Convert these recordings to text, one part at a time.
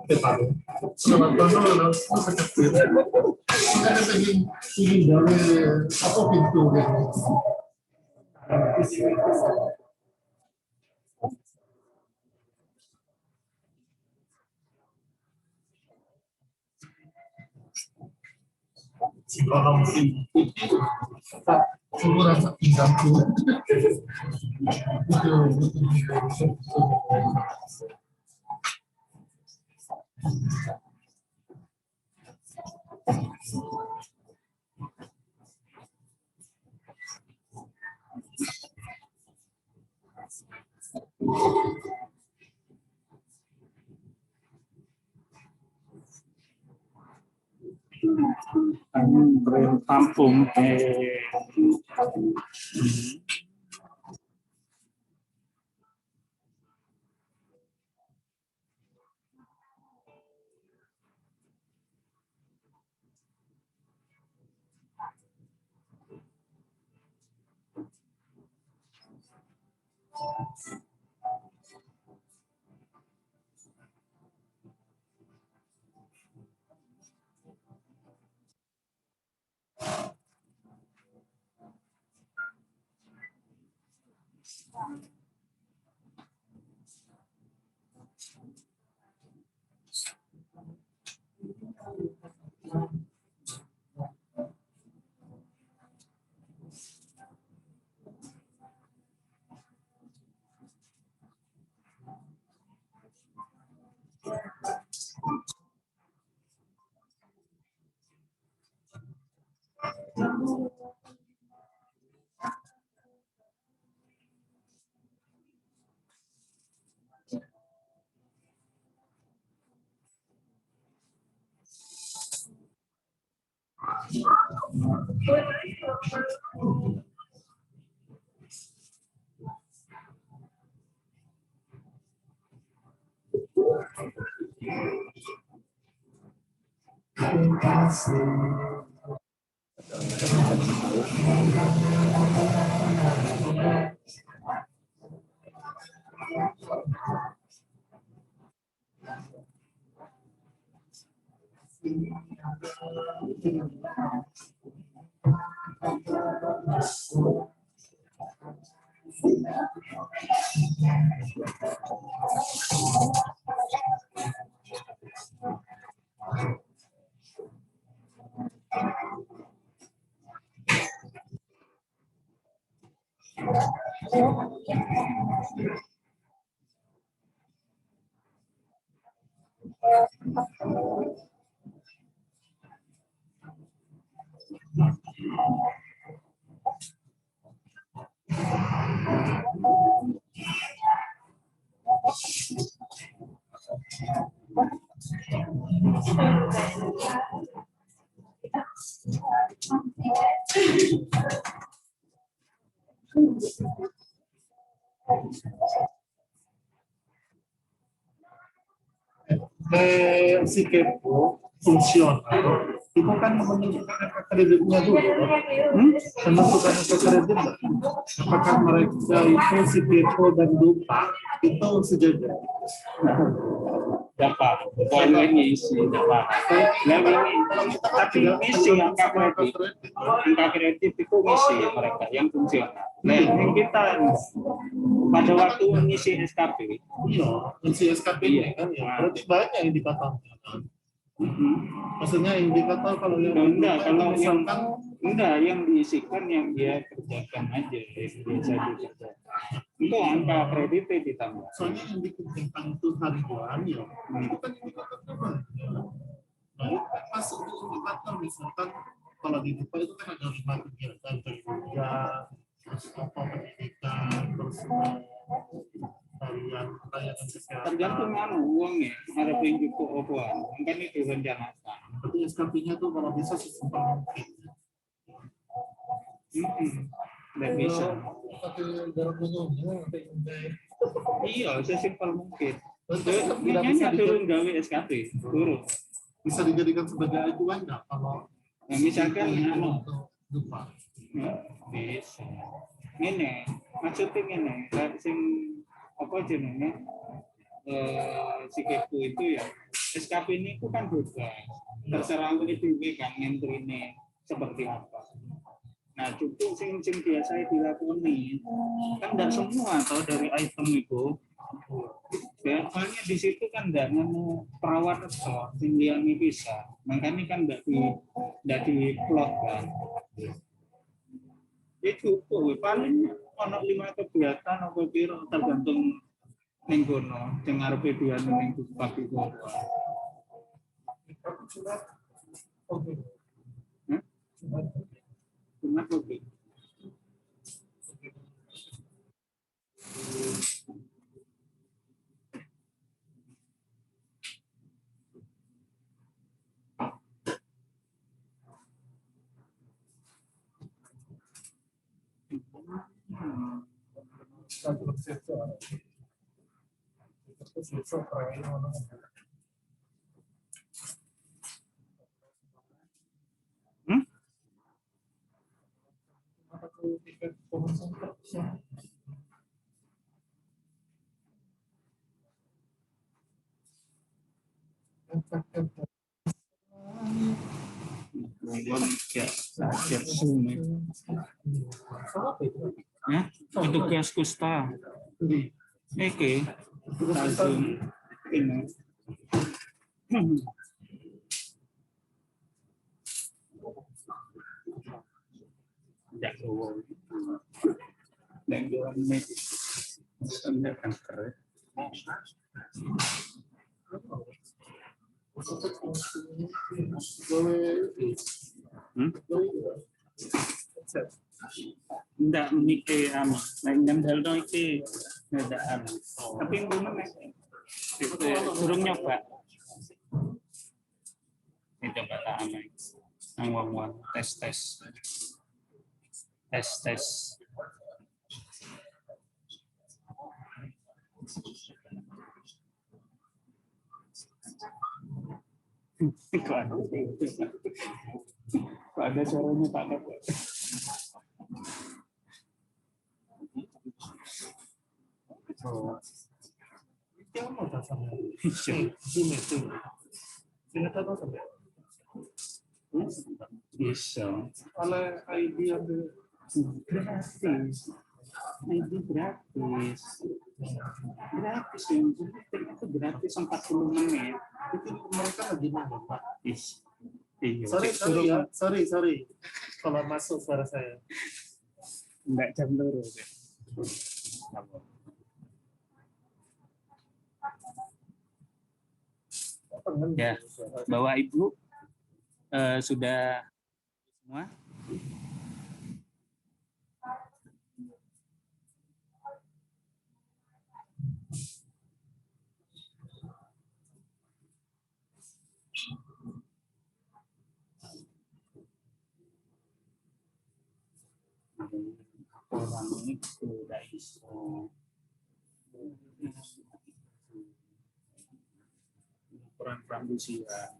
Preparo. Selamat malam, sakit Makanya ingin gawe apa pintu gitu. Orang semua rasa pingganku itu Kampung si kepo fungsional itu kan menentukan angka kreditnya dulu, menentukan angka kredit. Apakah mereka itu si kepo dan dupa itu sejajar? dapat bukan ngisi dapat tapi ngisi angka kredit itu ngisi mereka yang fungsional. Nah, yang kita pada waktu ngisi SKP ngisi SKP ini kan ya berarti banyak indikatornya kan. Maksudnya indikator kalau yang kalau yang diisikan yang dia kerjakan aja yang biasa dikerjakan itu angka kreditnya ditambah. Soalnya yang dikumpulkan itu harian ya itu kan indikatornya banyak. Nah, masuk di indikator misalkan kalau di DUPA itu kan ada 5 kegiatan kerja, terus apa pendidikan, terus harian layanan kesehatan. Tergantung uangnya, ada yang cukup apa, kan itu rencanakan. Berarti SKP-nya tuh kalau bisa sesimpel mungkin. Nggak bisa. Tapi dalam umumnya iya, sesimpel mungkin. Tidak bisa turun gawe SKP, turun. Bisa dijadikan sebagai acuan nggak kalau misalkan lupa? Bisa. Ini maksudnya ini, sing apa jenenge? si Kepu itu ya SKP ini itu kan bebas, terserah itu kan ngentrine seperti apa. Nah, cukup sing biasa dilakoni kan tidak semua atau dari item itu. Ya, soalnya di situ kan tidak nemu perawat atau tinggian bisa, makanya kan tidak di plot kan. Ya cukup, paling ono 5 kegiatan apa kira tergantung nenggono, dengar video neng papi gua. Oke. Cuma oke. Petugas kusta. Oke. Langsung ini. Tidak tahu. Dan jalan medis. Standar kanker. Tidak mikir lain jam dal itu nggak tapi belum suruh nyoba ini coba tak aneh ngomong tes kok ada suaranya Pak Dok. Bisa. Oleh ID yang Gratis. ID gratis. Gratis yang itu gratis 40 menit. itu mereka lagi mana Pak? Iya. Sorry. Kalau masuk suara saya. Enggak jam loro. Ya, Bapak Ibu sudah semua. Orang itu udah iso peran Prambusia.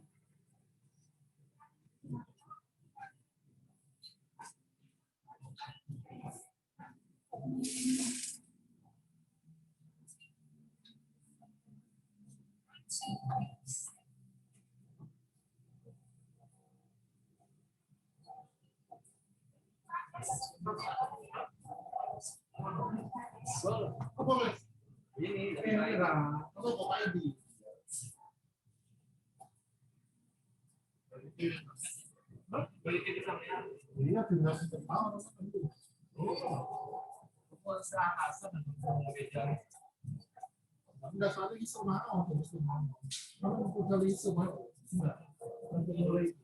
Enggak saling iso mau, terus mau. Kalau mau kali iso mau, enggak. Nanti mulai.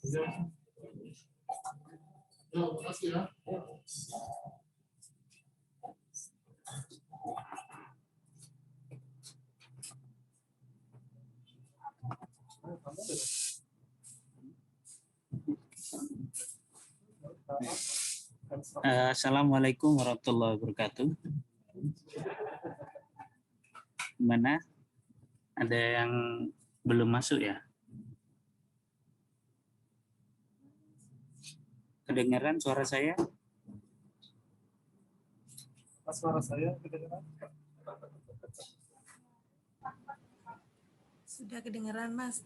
Ya, makasih ya. Assalamualaikum warahmatullahi wabarakatuh. gimana? Ada yang belum masuk ya? Kedengaran suara saya? Suara saya kedengaran? Sudah kedengaran, Mas.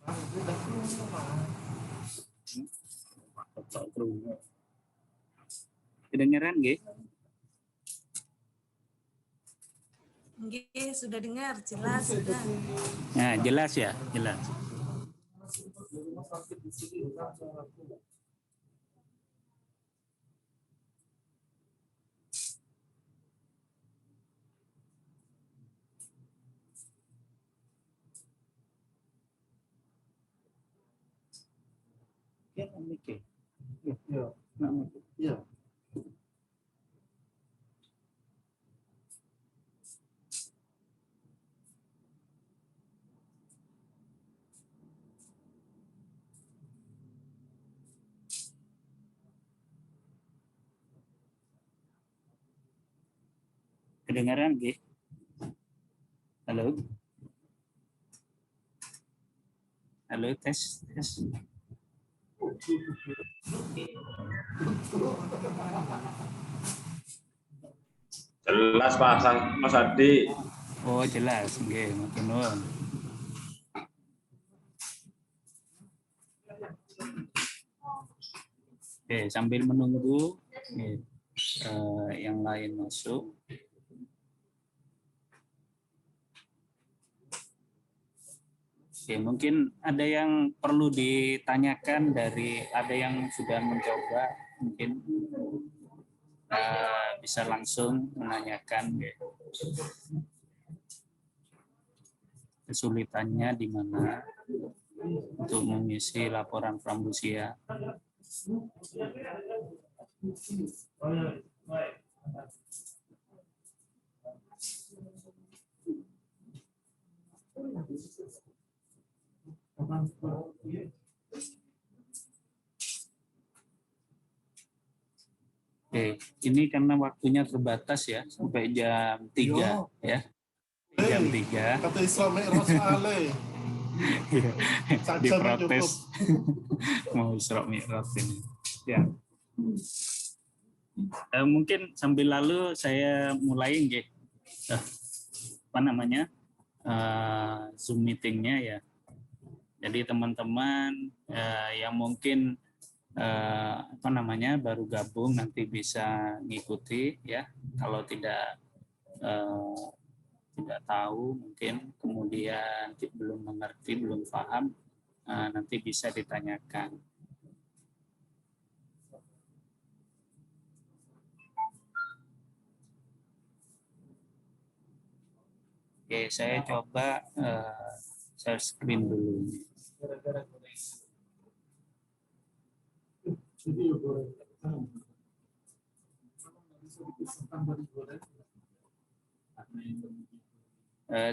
Kedengaran nggih? Nggih, sudah dengar, jelas sudah. Nah, jelas ya, jelas. Iya. Kedengaran nggih? Halo? Halo, tes, tes. Jelas Pak Mas Adi. Oh, jelas. Nggih, matur nuwun. Oke, sambil menunggu yang lain masuk. Oke, mungkin ada yang perlu ditanyakan dari ada yang sudah mencoba, mungkin bisa langsung menanyakan kesulitannya di mana untuk mengisi laporan Prambusia. Oke, ini karena waktunya terbatas ya, sampai jam 3 ya. Jam 3. Kata Islam Rasulullah. Diprotes mau Isra Mi'raj ini. Ya. Mungkin sambil lalu saya mulai nggih. Apa namanya? Zoom meetingnya ya. Jadi teman-teman yang mungkin apa namanya baru gabung nanti bisa ngikuti ya. Kalau tidak tahu mungkin kemudian belum mengerti, belum paham, nanti bisa ditanyakan. Oke, saya coba share screen dulu.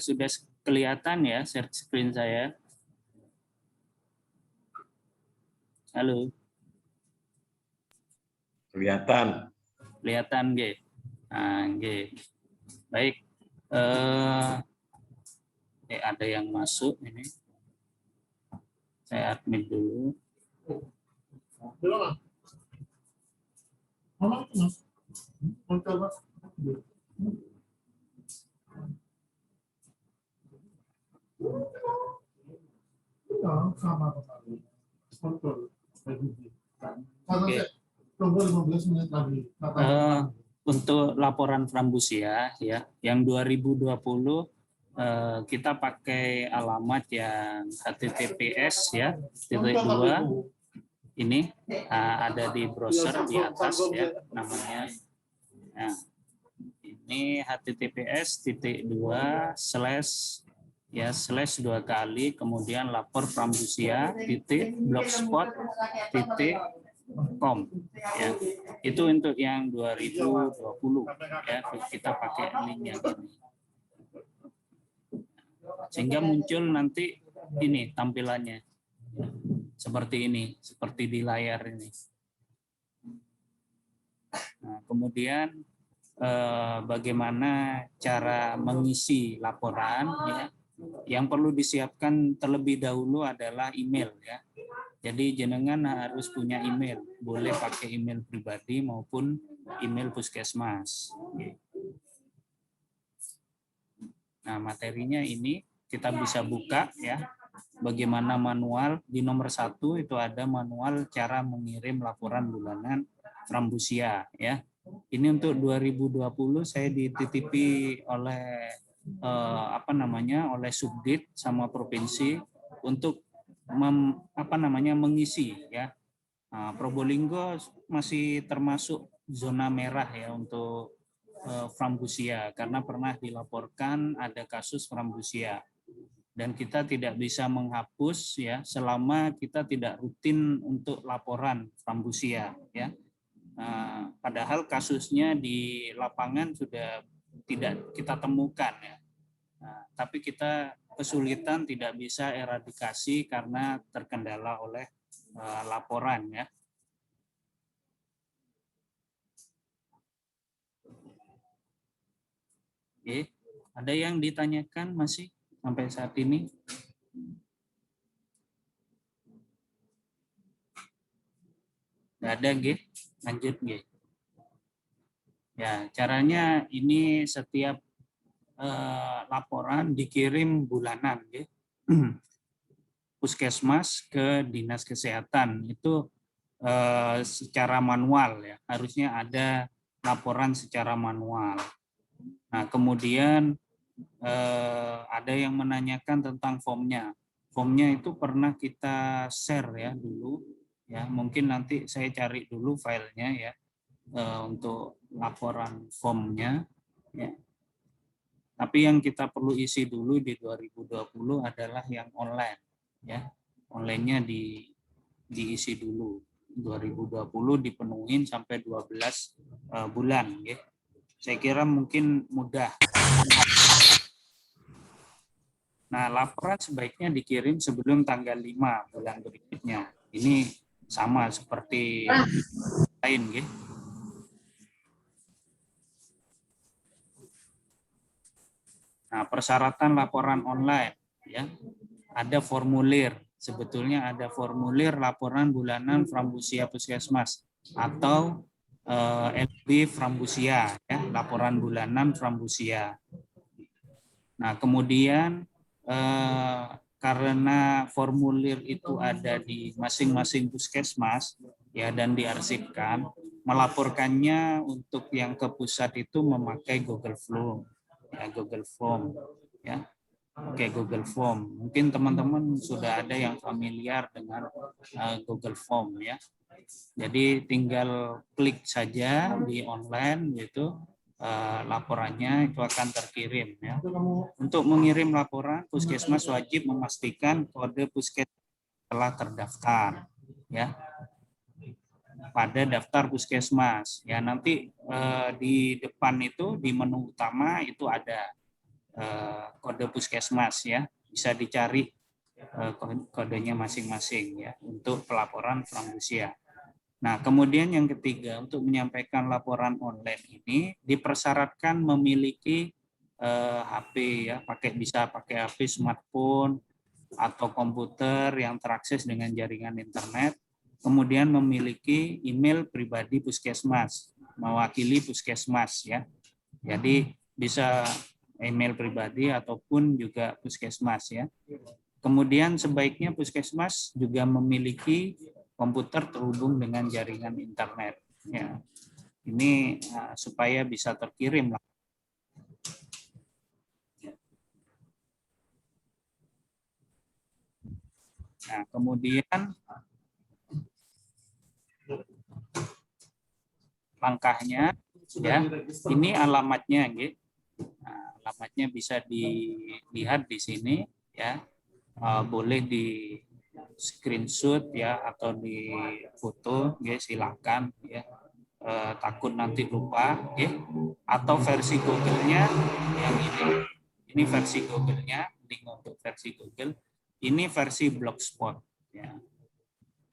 Sudah kelihatan ya share screen saya? Halo? Kelihatan. Kelihatan nggih. Nah, nggih. Baik. Ada yang masuk ini. Saya admin dulu. Belum, Mas. Mas. Sama Oke. Untuk laporan Prambusia ya, yang 2020 kita pakai alamat yang HTTPS ya, /2 ini ada di browser di atas ya namanya. Nah, ini https:// ya /2 kali kemudian lapor prambusia.blogspot.com ya. Itu untuk yang 2020 ya, kita pakai link yang ini. Sehingga muncul nanti ini tampilannya. Seperti ini, seperti di layar ini. Nah, kemudian bagaimana cara mengisi laporan ya. Yang perlu disiapkan terlebih dahulu adalah email ya. Jadi jenengan harus punya email, boleh pakai email pribadi maupun email puskesmas. Nah, materinya ini kita bisa buka ya. Bagaimana manual di nomor 1 itu ada manual cara mengirim laporan bulanan Frambusia ya. Ini untuk 2020 saya dititipi oleh oleh Subdit sama provinsi untuk mengisi ya. Nah, Probolinggo masih termasuk zona merah ya untuk Frambusia karena pernah dilaporkan ada kasus Frambusia. Dan kita tidak bisa menghapus ya selama kita tidak rutin untuk laporan Frambusia ya. Padahal kasusnya di lapangan sudah tidak kita temukan ya. Tapi kita kesulitan tidak bisa eradikasi karena terkendala oleh laporan ya. Oke, ada yang ditanyakan masih sampai saat ini? Nggak ada, G. Lanjut, G. Ya, caranya ini setiap laporan dikirim bulanan, G. Puskesmas ke Dinas Kesehatan itu secara manual ya, harusnya ada laporan secara manual. Nah, kemudian ada yang menanyakan tentang formnya. Formnya itu pernah kita share ya dulu, ya mungkin nanti saya cari dulu filenya ya untuk laporan formnya. Ya. Tapi yang kita perlu isi dulu di 2020 adalah yang online, ya onlinenya diisi dulu. 2020 dipenuhin sampai 12 bulan, ya. Saya kira mungkin mudah. Nah, laporan sebaiknya dikirim sebelum tanggal 5 bulan berikutnya. Ini sama seperti lain, ya. Nah, persyaratan laporan online, ya, ada formulir. Sebetulnya ada formulir laporan bulanan Frambusia Puskesmas atau LB Frambusia, ya, laporan bulanan Frambusia. Nah, kemudian karena formulir itu ada di masing-masing puskesmas, ya, dan diarsipkan, melaporkannya untuk yang ke pusat itu memakai Google Form. Ya, Google Form ya. Oke, Google Form. Mungkin teman-teman sudah ada yang familiar dengan Google Form ya. Jadi tinggal klik saja di online gitu, laporannya itu akan terkirim ya. Untuk mengirim laporan, puskesmas wajib memastikan kode puskesmas telah terdaftar ya pada daftar puskesmas. Ya, nanti di depan itu di menu utama itu ada kode puskesmas ya. Bisa dicari kodenya masing-masing ya untuk pelaporan Frambusia. Nah, kemudian yang ketiga, untuk menyampaikan laporan online ini dipersyaratkan memiliki HP ya, bisa pakai HP smartphone atau komputer yang terakses dengan jaringan internet. Kemudian memiliki email pribadi puskesmas, mewakili puskesmas ya. Jadi bisa email pribadi ataupun juga puskesmas ya. Kemudian sebaiknya puskesmas juga memiliki komputer terhubung dengan jaringan internet ya. Ini supaya bisa terkirim lah. Nah, kemudian langkahnya ya, ini alamatnya gitu. Nah, alamatnya bisa dilihat di sini ya. Boleh di screenshot ya atau di foto ya, silakan ya. Takut nanti lupa ya. Atau versi Google-nya yang ini versi Google-nya, link untuk versi Google. Ini versi Blogspot ya.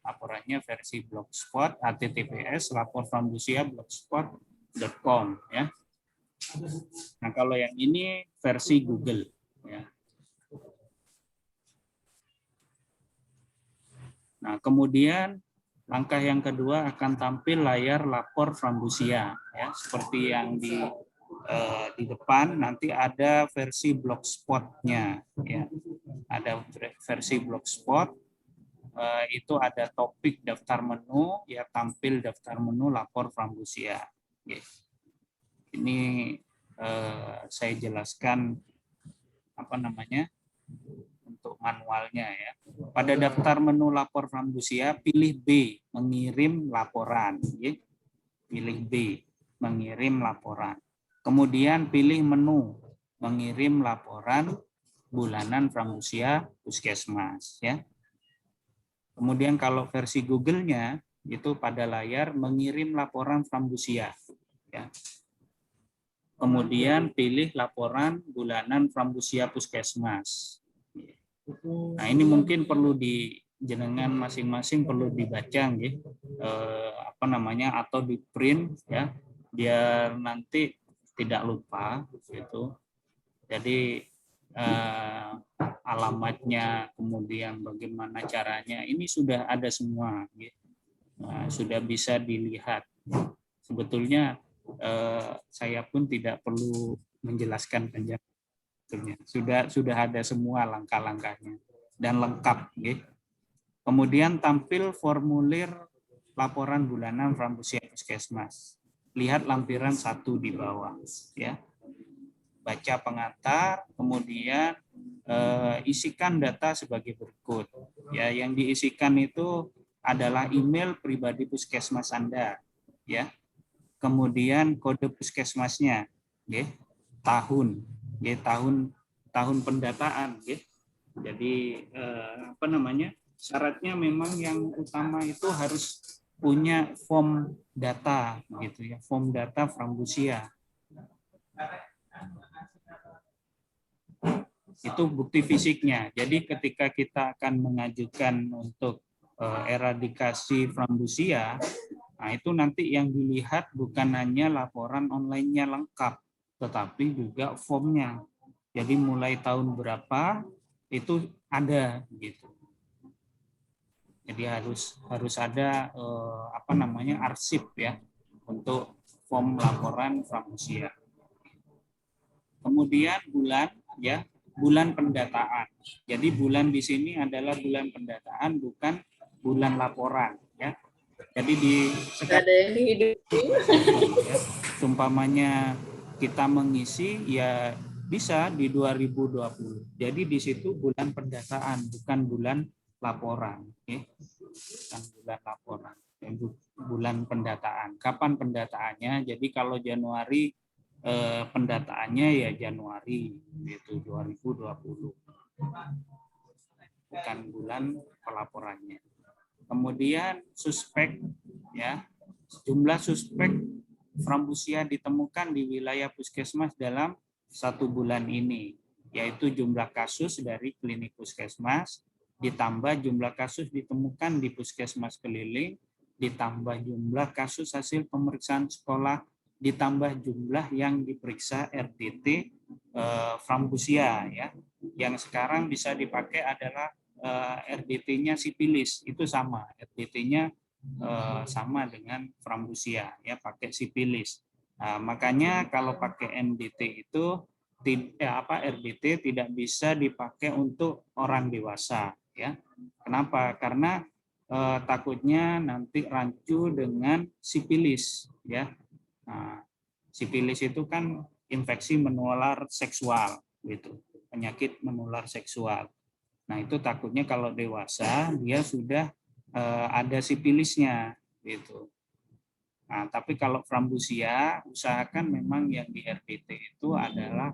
Laporannya versi Blogspot, https laporframbusia blogspot.com ya. Nah, kalau yang ini versi Google ya. Nah, kemudian langkah yang kedua akan tampil layar lapor Frambusia ya, seperti yang di depan nanti ada versi blogspot-nya ya. Ada versi blogspot, itu ada topik daftar menu ya, tampil daftar menu lapor Frambusia. Oke. Ini saya jelaskan apa namanya untuk manualnya ya. Pada daftar menu lapor Frambusia, pilih B, mengirim laporan. Ya. Pilih B, mengirim laporan. Kemudian pilih menu, mengirim laporan bulanan Frambusia Puskesmas. Ya. Kemudian kalau versi Google-nya, itu pada layar mengirim laporan Frambusia. Ya. Kemudian pilih laporan bulanan Frambusia Puskesmas. Nah, ini mungkin perlu jenengan masing-masing perlu dibaca nggih, apa namanya, atau di print ya, biar nanti tidak lupa gitu. Jadi alamatnya, kemudian bagaimana caranya, ini sudah ada semua gitu. Nah, sudah bisa dilihat. Sebetulnya saya pun tidak perlu menjelaskan panjang. Sudah ada semua langkah-langkahnya dan lengkap. Gitu. Kemudian tampil formulir laporan bulanan Frambusia Puskesmas. Lihat lampiran 1 di bawah. Ya. Baca pengantar, kemudian isikan data sebagai berikut. Ya, yang diisikan itu adalah email pribadi puskesmas Anda. Ya. Kemudian kode puskesmasnya, ya, tahun pendataan, ya. Jadi apa namanya, syaratnya memang yang utama itu harus punya form data, gitu ya, form data Frambusia. Itu bukti fisiknya. Jadi ketika kita akan mengajukan untuk eradikasi Frambusia, nah, itu nanti yang dilihat bukan hanya laporan online-nya lengkap, tetapi juga formnya. Jadi mulai tahun berapa itu ada gitu. Jadi harus ada apa namanya, arsip ya untuk form laporan Frambusia. Kemudian bulan pendataan. Jadi bulan di sini adalah bulan pendataan, bukan bulan laporan ya. Jadi umpamanya kita mengisi ya bisa di 2020. Jadi di situ bulan pendataan, bukan bulan laporan. Bukan bulan laporan, bulan pendataan. Kapan pendataannya? Jadi kalau Januari pendataannya ya Januari itu 2020. Bukan bulan pelaporannya. Kemudian suspek ya, jumlah suspek Frambusia ditemukan di wilayah puskesmas dalam 1 bulan ini, yaitu jumlah kasus dari klinik puskesmas ditambah jumlah kasus ditemukan di puskesmas keliling, ditambah jumlah kasus hasil pemeriksaan sekolah, ditambah jumlah yang diperiksa RDT Frambusia ya. Yang sekarang bisa dipakai adalah RDT-nya sipilis, itu sama, RDT-nya sama dengan Frambusia ya, pakai sipilis. Nah, makanya kalau pakai MDT itu RDT tidak bisa dipakai untuk orang dewasa ya. Kenapa? Karena takutnya nanti rancu dengan sipilis ya. Nah, sipilis itu kan infeksi menular seksual gitu, penyakit menular seksual. Nah, itu takutnya kalau dewasa dia sudah ada sipilisnya gitu. Nah, tapi kalau Frambusia usahakan memang yang di RDT itu adalah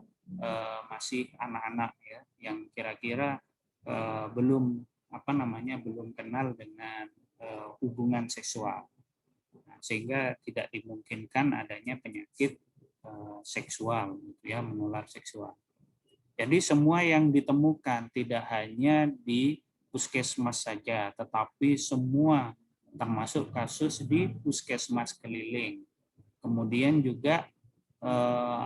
masih anak-anak ya, yang kira-kira belum belum kenal dengan hubungan seksual. Nah, sehingga tidak dimungkinkan adanya penyakit seksual gitu ya, menular seksual. Jadi semua yang ditemukan tidak hanya di puskesmas saja, tetapi semua termasuk kasus di puskesmas keliling. Kemudian juga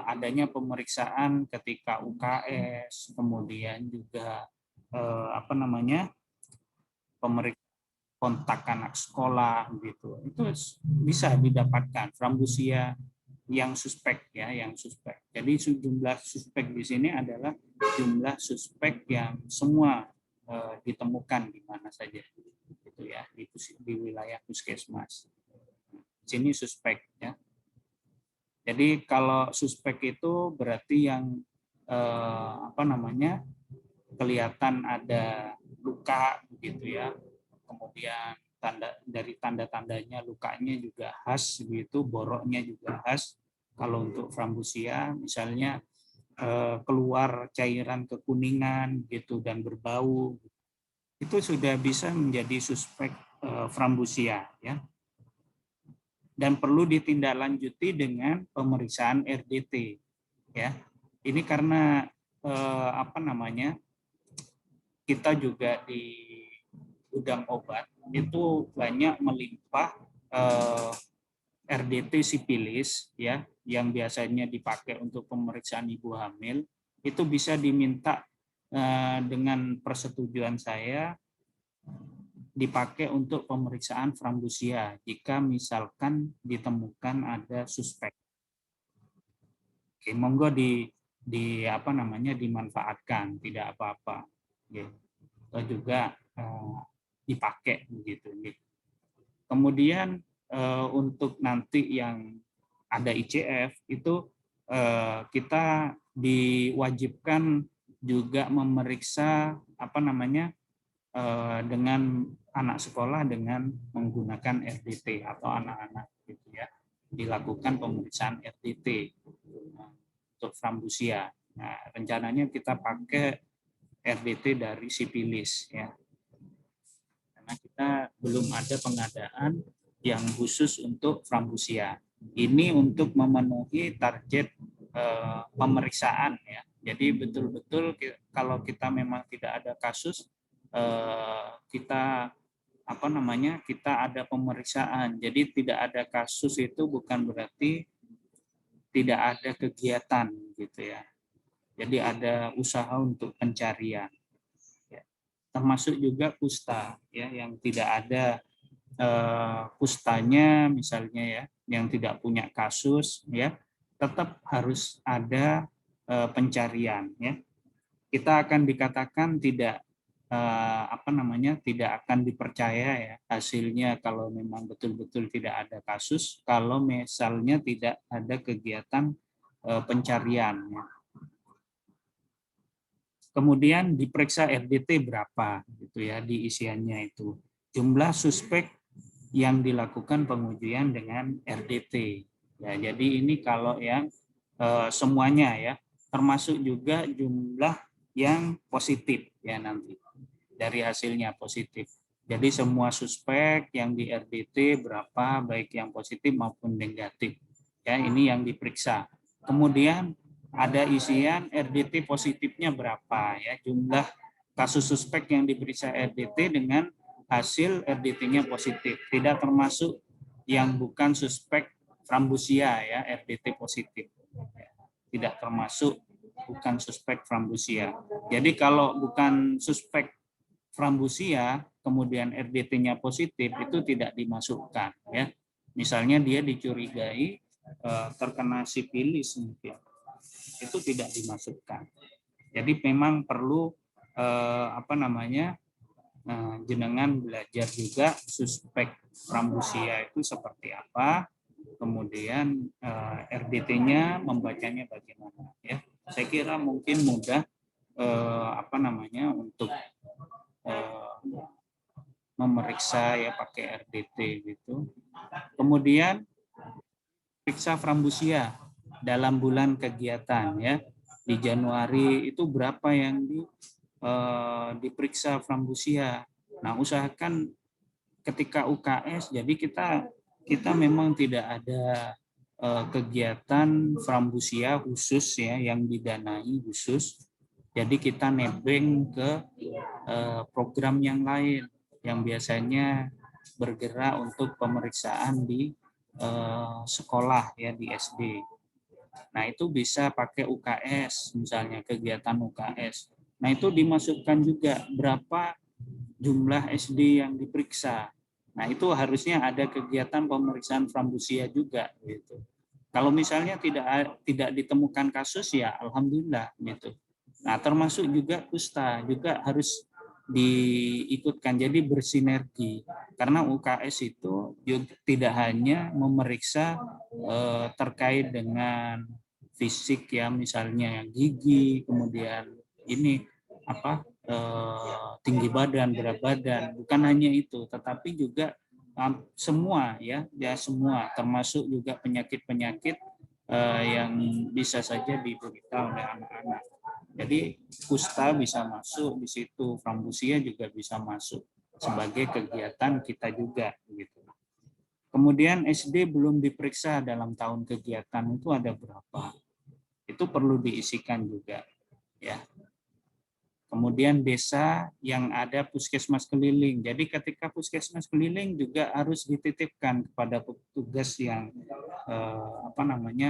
adanya pemeriksaan ketika UKS, kemudian juga pemeriksaan kontak anak sekolah gitu. Itu bisa didapatkan frambusia yang suspek ya, yang suspek. Jadi jumlah suspek di sini adalah jumlah suspek yang semua ditemukan di mana saja gitu ya, di wilayah puskesmas. Di sini suspek ya. Jadi kalau suspek itu berarti yang kelihatan ada luka gitu ya. Kemudian dari tanda-tandanya lukanya juga khas gitu, boroknya juga khas. Kalau untuk frambusia misalnya keluar cairan kekuningan gitu dan berbau, itu sudah bisa menjadi suspek frambusia ya. Dan perlu ditindaklanjuti dengan pemeriksaan RDT ya. Ini karena kita juga di gudang obat itu banyak melimpah RDT sipilis ya, yang biasanya dipakai untuk pemeriksaan ibu hamil, itu bisa diminta dengan persetujuan saya dipakai untuk pemeriksaan frambusia jika misalkan ditemukan ada suspek. Oke, monggo dimanfaatkan, tidak apa-apa. Atau juga dipakai begitu. Kemudian untuk nanti yang ada ICF itu kita diwajibkan juga memeriksa dengan anak sekolah dengan menggunakan RDT atau anak-anak gitu ya, dilakukan pemeriksaan RDT untuk frambusia. Nah, rencananya kita pakai RDT dari sipilis ya. Karena kita belum ada pengadaan yang khusus untuk frambusia. Ini untuk memenuhi target pemeriksaan ya. Jadi betul-betul kalau kita memang tidak ada kasus, kita ada pemeriksaan. Jadi tidak ada kasus itu bukan berarti tidak ada kegiatan gitu ya. Jadi ada usaha untuk pencarian. Termasuk juga kusta ya, yang tidak ada kustanya misalnya ya, yang tidak punya kasus ya, tetap harus ada pencarian ya. Kita akan dikatakan tidak tidak akan dipercaya ya hasilnya kalau memang betul-betul tidak ada kasus, kalau misalnya tidak ada kegiatan pencarian ya. Kemudian diperiksa RDT berapa gitu ya, di isiannya itu. Jumlah suspek yang dilakukan pengujian dengan RDT. Ya, jadi ini kalau yang semuanya ya, termasuk juga jumlah yang positif ya nanti. Dari hasilnya positif. Jadi semua suspek yang di RDT berapa, baik yang positif maupun negatif. Ya, ini yang diperiksa. Kemudian ada isian RDT positifnya berapa ya, jumlah kasus suspek yang diperiksa RDT dengan hasil RDT-nya positif, tidak termasuk yang bukan suspek frambusia ya, RDT positif tidak termasuk, bukan suspek frambusia. Jadi kalau bukan suspek frambusia kemudian RDT-nya positif itu tidak dimasukkan ya. Misalnya dia dicurigai terkena sipilis mungkin, itu tidak dimasukkan. Jadi memang perlu jenengan belajar juga suspek frambusia itu seperti apa, kemudian RDT-nya membacanya bagaimana ya. Saya kira mungkin mudah untuk memeriksa ya pakai RDT gitu. Kemudian periksa frambusia dalam bulan kegiatan ya. Di Januari itu berapa yang diperiksa frambusia. Nah, usahakan ketika UKS, jadi kita memang tidak ada kegiatan frambusia khusus ya yang didanai khusus. Jadi kita nebeng ke program yang lain yang biasanya bergerak untuk pemeriksaan di sekolah ya, di SD. Nah, itu bisa pakai UKS, misalnya kegiatan UKS. Nah, itu dimasukkan juga berapa jumlah SD yang diperiksa. Nah, itu harusnya ada kegiatan pemeriksaan frambusia juga gitu. Kalau misalnya tidak ditemukan kasus ya alhamdulillah gitu. Nah, termasuk juga kusta juga harus diikutkan, jadi bersinergi. Karena UKS itu juga tidak hanya memeriksa terkait dengan fisik ya, misalnya gigi, kemudian ini apa tinggi badan, berat badan, bukan hanya itu, tetapi juga semua ya semua, termasuk juga penyakit-penyakit yang bisa saja diderita oleh anak-anak. Jadi kusta bisa masuk di situ, frambusia juga bisa masuk sebagai kegiatan kita juga gitu. Kemudian SD belum diperiksa dalam tahun kegiatan itu ada berapa? Itu perlu diisikan juga ya. Kemudian desa yang ada puskesmas keliling. Jadi ketika puskesmas keliling juga harus dititipkan kepada petugas yang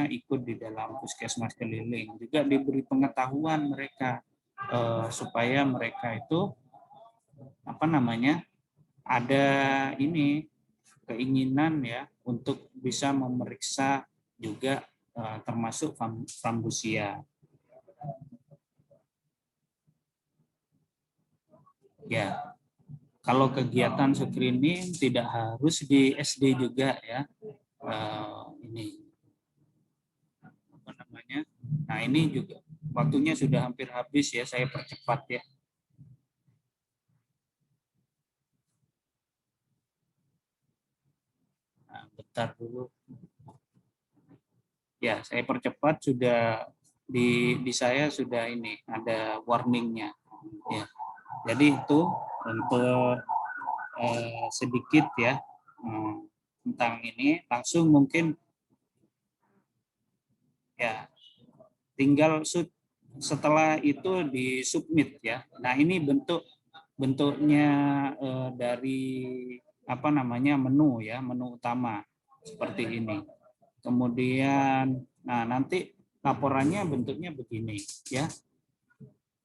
ikut di dalam puskesmas keliling. Juga diberi pengetahuan mereka supaya mereka itu ada ini keinginan ya untuk bisa memeriksa juga termasuk frambusia. Ya, kalau kegiatan screening tidak harus di SD juga ya. Ini apa namanya? Nah, ini juga waktunya sudah hampir habis ya, saya percepat ya. Nah, bentar dulu. Ya, saya percepat, sudah di saya sudah ini ada warningnya ya. Jadi itu untuk sedikit ya tentang ini, langsung mungkin ya tinggal setelah itu disubmit ya. Nah, ini bentuknya dari menu ya, menu utama seperti ini. Kemudian nanti laporannya bentuknya begini ya.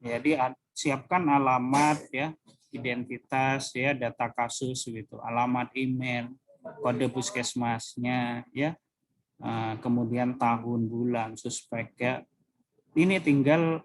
Jadi siapkan alamat ya, identitas ya, data kasus gitu, alamat email, kode puskesmasnya ya, kemudian tahun, bulan, suspek ya. Ini tinggal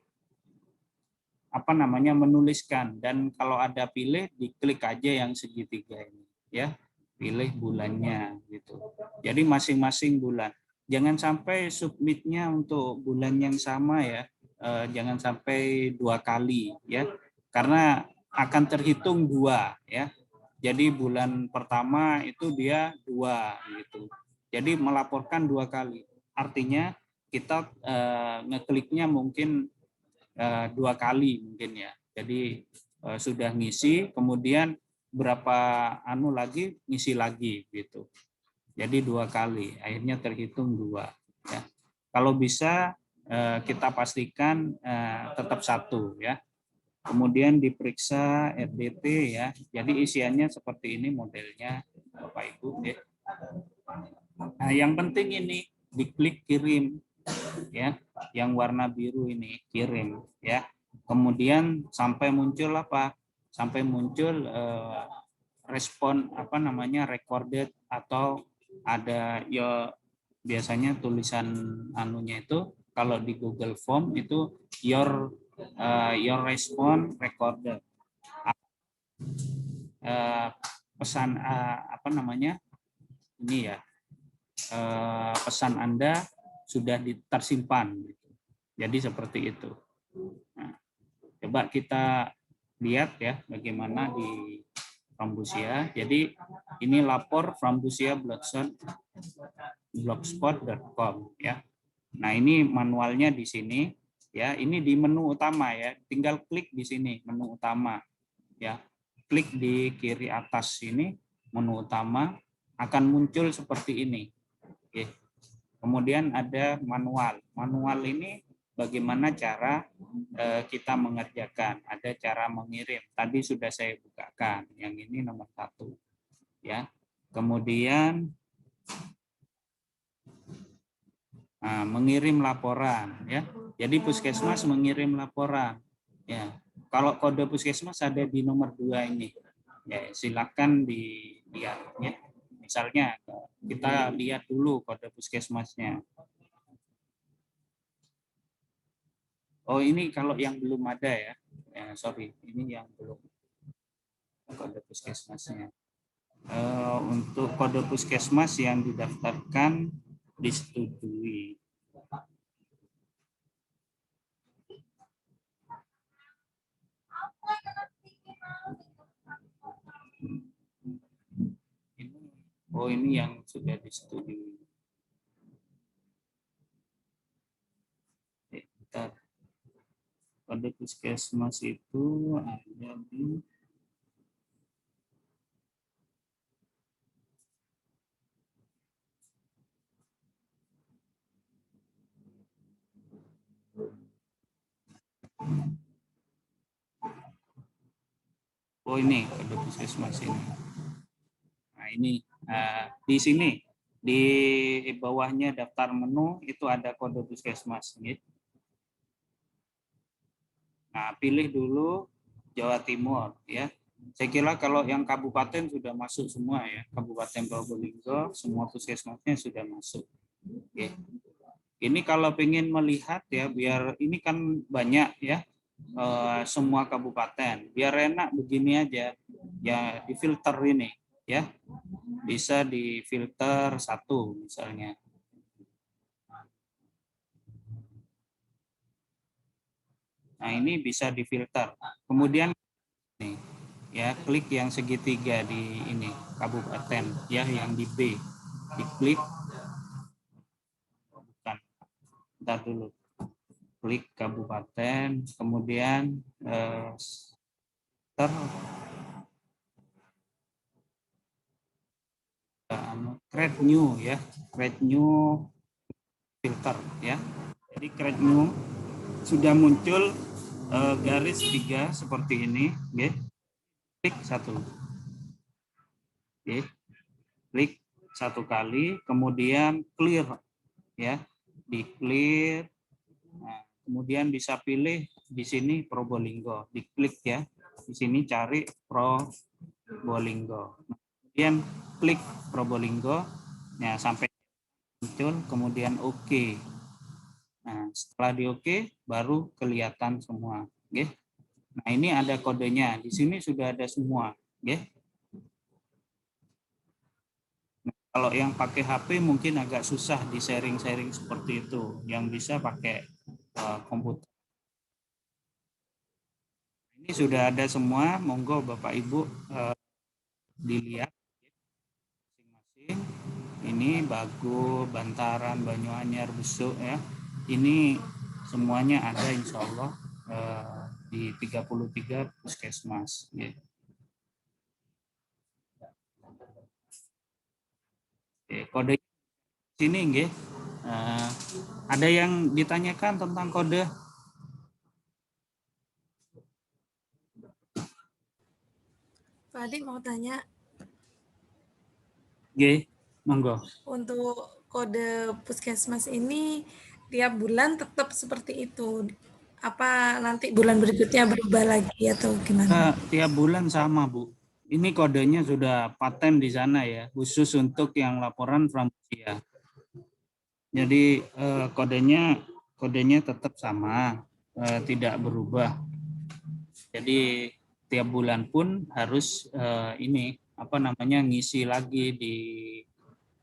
menuliskan, dan kalau ada pilih diklik aja yang segitiga ini ya, pilih bulannya gitu. Jadi masing-masing bulan. Jangan sampai submitnya untuk bulan yang sama ya. Jangan sampai 2 kali ya, karena akan terhitung 2 ya. Jadi bulan pertama itu dia 2 gitu. Jadi melaporkan 2 kali. Artinya kita ngekliknya mungkin 2 kali mungkin ya. Jadi sudah ngisi, kemudian berapa lagi ngisi lagi gitu. Jadi 2 kali, akhirnya terhitung 2 ya. Kalau bisa kita pastikan tetap 1 ya. Kemudian diperiksa RDT ya. Jadi isiannya seperti ini modelnya Bapak Ibu ya. Nah, yang penting ini diklik kirim ya. Yang warna biru ini kirim ya. Kemudian sampai muncul apa? Sampai muncul respon recorded, atau ada ya biasanya tulisan itu kalau di Google Form itu your response recorded. Pesan ini ya, pesan Anda sudah tersimpan. Jadi seperti itu. Nah, coba kita lihat ya bagaimana di frambusia. Jadi ini lapor frambusia blogspot.com ya. Nah, ini manualnya di sini ya. Ini di menu utama ya. Tinggal klik di sini menu utama ya. Klik di kiri atas ini menu utama, akan muncul seperti ini. Oke. Kemudian ada manual. Manual ini bagaimana cara kita mengerjakan. Ada cara mengirim. Tadi sudah saya bukakan. Yang ini nomor 1 ya. Kemudian Nah, mengirim laporan ya. Jadi puskesmas mengirim laporan ya. Kalau kode puskesmas ada di nomor 2 ini. Ya, silakan dilihat ya. Misalnya kita lihat dulu kode puskesmasnya. Oh, ini kalau yang belum ada ya. Sorry, ini yang belum kode puskesmasnya. Untuk kode puskesmas yang didaftarkan disetujui. Oh, ini yang sudah disetujui. Bentar. Kode puskesmas itu ada di oh ini kode puskesmas ini. Nah ini di sini di bawahnya daftar menu itu ada kode puskesmas. Gitu. Nah pilih dulu Jawa Timur ya. Saya kira kalau yang kabupaten sudah masuk semua ya. Kabupaten Probolinggo semua puskesmasnya sudah masuk. Oke. Ini kalau ingin melihat ya biar ini kan banyak ya. Semua kabupaten biar enak begini aja ya difilter ini ya bisa difilter satu misalnya. Nah ini bisa difilter kemudian nih ya klik yang segitiga di ini kabupaten ya yang di B diklik bukan bentar dulu klik kabupaten kemudian create new ya create new filter ya jadi create new sudah muncul garis 3 seperti ini ya klik satu ya klik satu kali kemudian clear ya di clear nah, kemudian bisa pilih di sini Probolinggo diklik ya di sini cari Probolinggo kemudian klik Probolinggo ya sampai muncul kemudian oke. Nah setelah di oke baru kelihatan semua ya. Nah ini ada kodenya di sini sudah ada semua ya. Nah, kalau yang pakai HP mungkin agak susah di sharing-sharing seperti itu yang bisa pakai komputer. Ini sudah ada semua monggo Bapak Ibu dilihat masing-masing. Ini Bago, Bantaran, Banyuanyar, Besuk ya. Ini semuanya ada insya Allah di 33 puskesmas. Ya. Oke, kode sini nggih. Ada yang ditanyakan tentang kode? Pak Adik mau tanya. Nggih, monggo. Untuk kode puskesmas ini tiap bulan tetap seperti itu. Apa nanti bulan berikutnya berubah lagi atau gimana? Tiap bulan sama, Bu. Ini kodenya sudah paten di sana ya, khusus untuk yang laporan pramusia. Jadi kodenya tetap sama, tidak berubah. Jadi tiap bulan pun harus ini apa namanya ngisi lagi di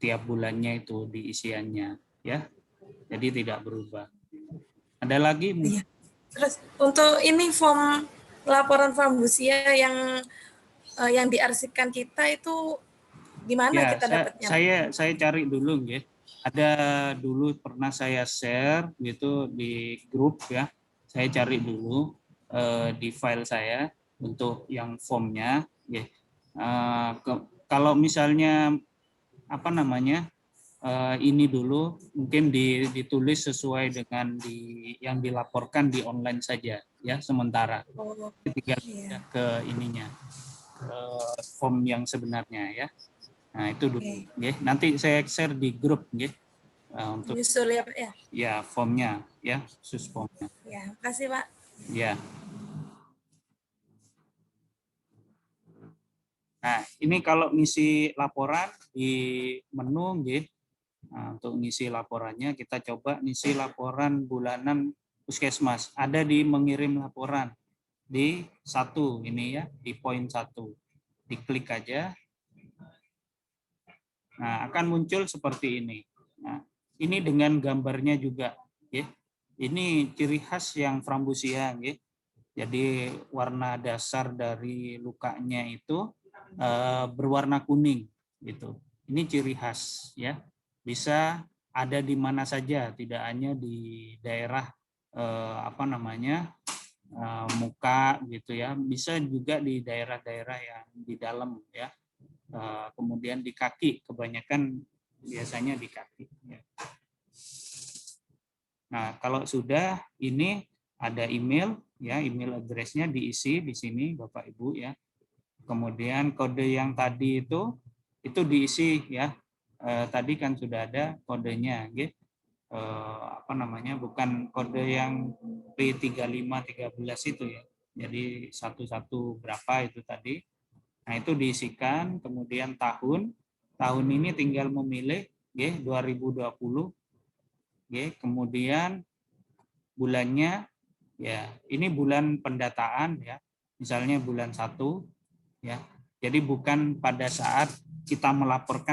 tiap bulannya itu di isiannya ya. Jadi tidak berubah. Ada lagi? Iya. Terus untuk ini form laporan pramusia yang diarsipkan kita itu gimana Ya, kita dapatnya? saya cari dulu ya. Ada dulu pernah saya share gitu di grup ya. Saya cari dulu di file saya untuk yang formnya ya. Kalau misalnya apa namanya ini dulu mungkin ditulis sesuai dengan yang dilaporkan di online saja ya sementara. Tinggal Iya. ke ininya form yang sebenarnya ya. Nah itu dulu. Okay. Nanti saya share di grup. untuk Nyusul ya Pak ya. ya formnya ya, khusus formnya. Ya, makasih Pak. Ya. Nah, ini kalau ngisi laporan di menu nggih. Nah, untuk ngisi laporannya kita coba ngisi laporan bulanan Puskesmas. Ada di mengirim laporan di 1 ini ya, di poin 1. Diklik aja. Nah, akan muncul seperti ini. Nah, ini dengan gambarnya juga ya. Ini ciri khas yang frambusia ya. Jadi warna dasar dari lukanya itu berwarna kuning gitu. Ini ciri khas ya. Bisa ada di mana saja, tidak hanya di daerah muka gitu ya. Bisa juga di daerah-daerah yang di dalam ya. Kemudian di kaki, kebanyakan biasanya di kaki. Ya. Nah, kalau sudah ini ada email ya, email address-nya diisi di sini Bapak Ibu ya. Kemudian kode yang tadi itu diisi ya. Tadi kan sudah ada kodenya gitu. Bukan kode yang P3513 itu ya. Jadi 11 berapa itu tadi. Nah, itu diisikan, kemudian tahun ini tinggal memilih 2020. Kemudian bulannya ya, ini bulan pendataan ya. Misalnya bulan 1 ya. Jadi bukan pada saat kita melaporkan